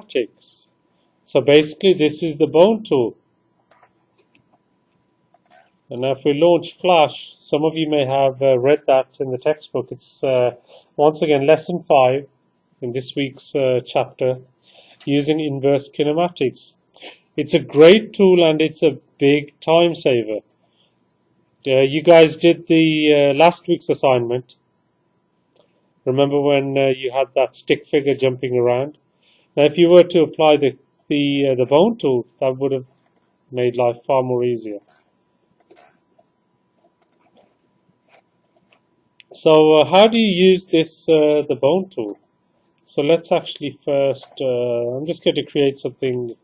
kinematics. So basically this is the bone tool. And now if we launch Flash, some of you may have read that in the textbook. It's once again lesson 5 in this week's chapter, using inverse kinematics. It's a great tool and it's a big time saver. You guys did the last week's assignment. Remember when you had that stick figure jumping around? Now if you were to apply the bone tool, that would have made life far more easier. So how do you use this the bone tool? So let's actually first, I'm just going to create something.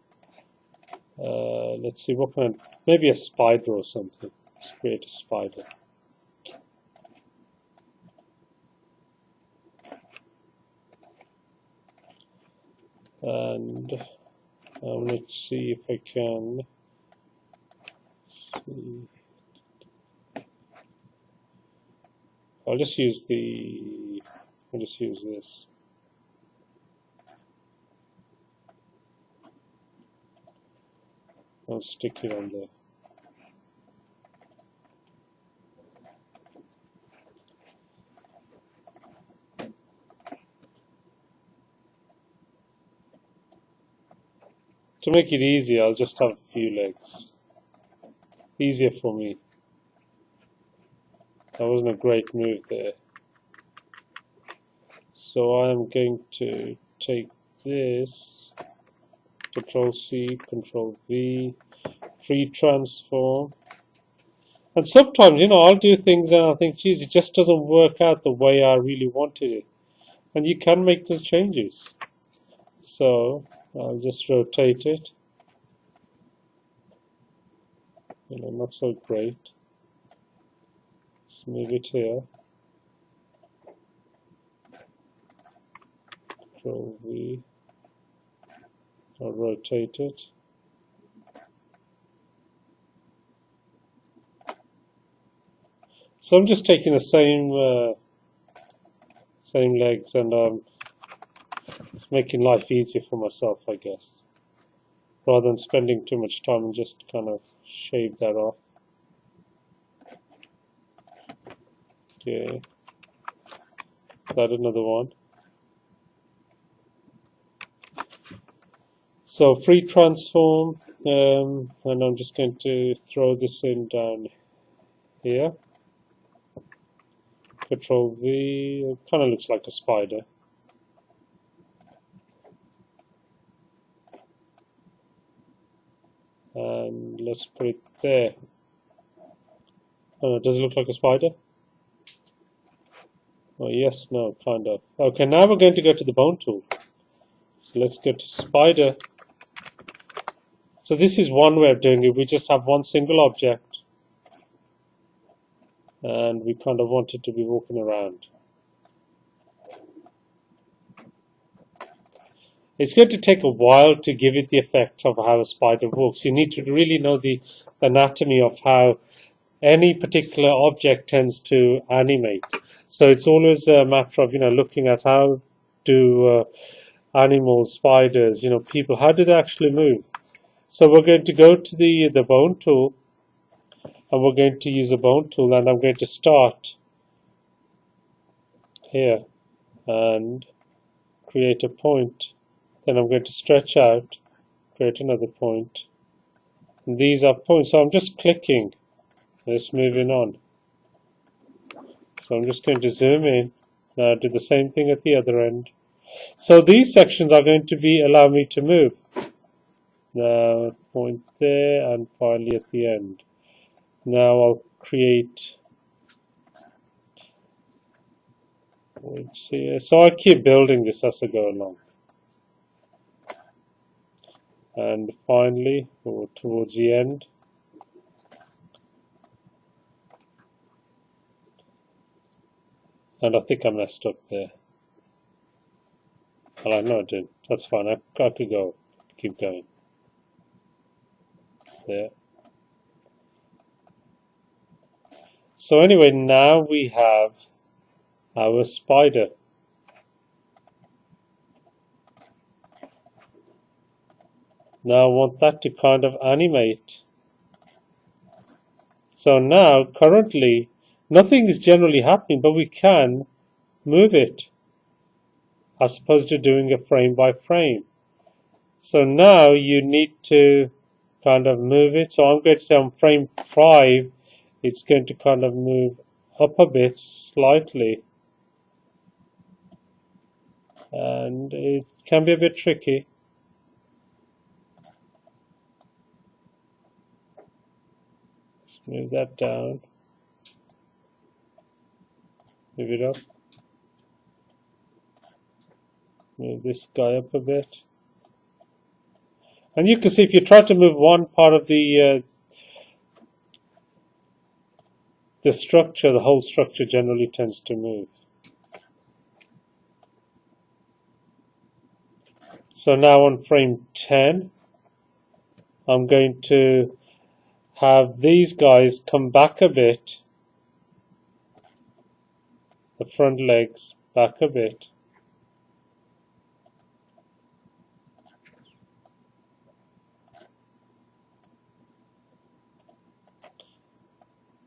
Let's see, what kind? Maybe a spider or something. Let's create a spider. And let's see if I can see. I'll just use this. I'll stick it on there. To make it easy, I'll just have a few legs. Easier for me. That wasn't a great move there. So I'm going to take this, Control C, Control V, free transform. And sometimes, I'll do things and I think, geez, it just doesn't work out the way I really wanted it. And you can make those changes. So I'll just rotate it. Not so great. Let's move it here. Control V. I'll rotate it. So I'm just taking the same legs and making life easier for myself, I guess, rather than spending too much time and just kind of shave that off. Okay, add another one. So free transform, and I'm just going to throw this in down here. Control V, it kind of looks like a spider. And let's put it there. Oh, does it look like a spider? Oh yes, no, kind of. Okay, now we're going to go to the bone tool. So let's go to spider. So this is one way of doing it. We just have one single object. And we kind of want it to be walking around. It's going to take a while to give it the effect of how a spider walks. You need to really know the anatomy of how any particular object tends to animate. So it's always a matter of, looking at how do animals, spiders, people, how do they actually move? So we're going to go to the bone tool, and we're going to use a bone tool, and I'm going to start here and create a point. Then I'm going to stretch out, create another point. And these are points, so I'm just clicking. Let's moving on. So I'm just going to zoom in. Now do the same thing at the other end. So these sections are going to allow me to move. Now point there and finally at the end. Now I'll create. Let's see. So I keep building this as I go along. And finally, or towards the end, and I think I messed up there. Well, I know I did. That's fine. I could go. Keep going. There. So anyway, now we have our spider. Now I want that to kind of animate. So now, currently, nothing is generally happening, but we can move it as opposed to doing a frame by frame. So now you need to kind of move it. So I'm going to say on frame 5, it's going to kind of move up a bit slightly. And it can be a bit tricky. Let's move that down. Move it up. Move this guy up a bit. And you can see if you try to move one part of the structure, the whole structure generally tends to move. So now on frame 10, I'm going to have these guys come back a bit, the front legs back a bit.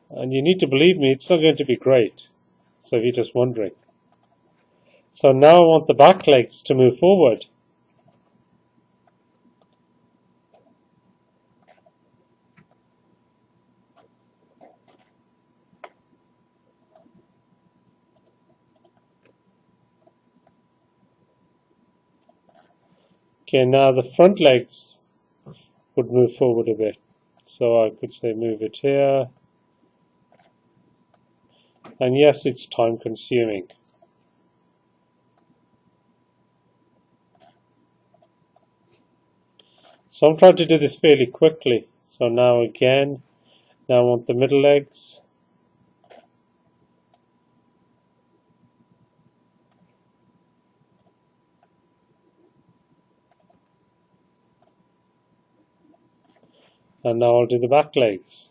And you need to believe me, it's not going to be great. So if you're just wondering. So now I want the back legs to move forward. Okay, now the front legs would move forward a bit. So I could say move it here. And yes, it's time consuming. So I'm trying to do this fairly quickly. So now again, now I want the middle legs. And now I'll do the back legs.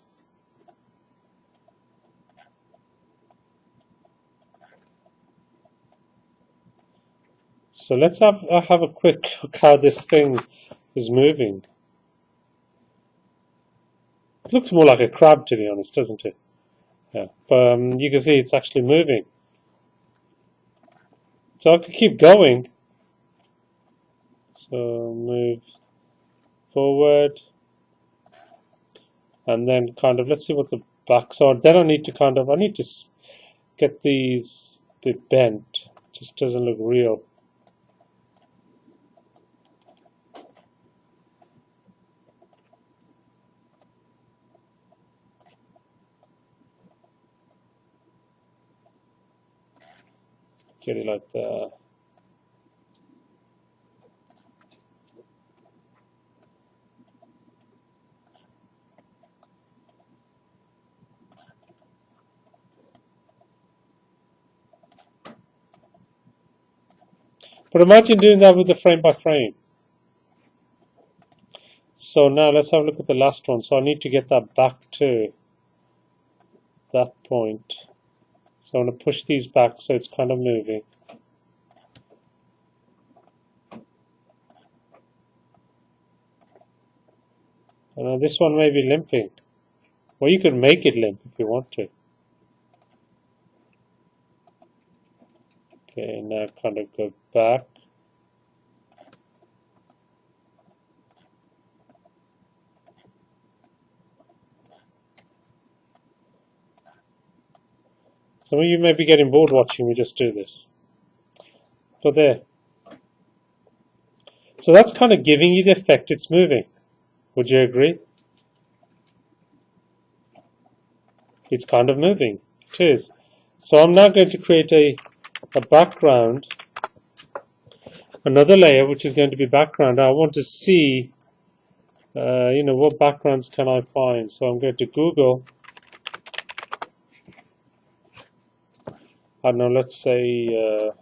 So let's have a quick look how this thing is moving. It looks more like a crab, to be honest, doesn't it? Yeah, but you can see it's actually moving. So I could keep going. So move forward. And then kind of, let's see what the backs are. Then I need to get these a bit bent. It just doesn't look real. Get it like that. But imagine doing that with the frame by frame. So now let's have a look at the last one. So I need to get that back to that point. So I'm going to push these back so it's kind of moving. And this one may be limping. Well, you can make it limp if you want to. Okay, now kind of go back. Some of you may be getting bored watching me just do this. So there. So that's kind of giving you the effect it's moving. Would you agree? It's kind of moving. It is. So I'm now going to create a background, another layer which is going to be background. I want to see, what backgrounds can I find? So I'm going to Google. I don't know, let's say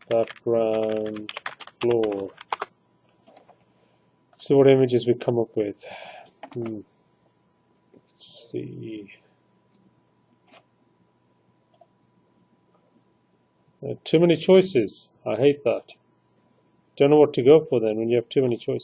background floor. See what images we come up with. Let's see. Too many choices. I hate that. Don't know what to go for then when you have too many choices.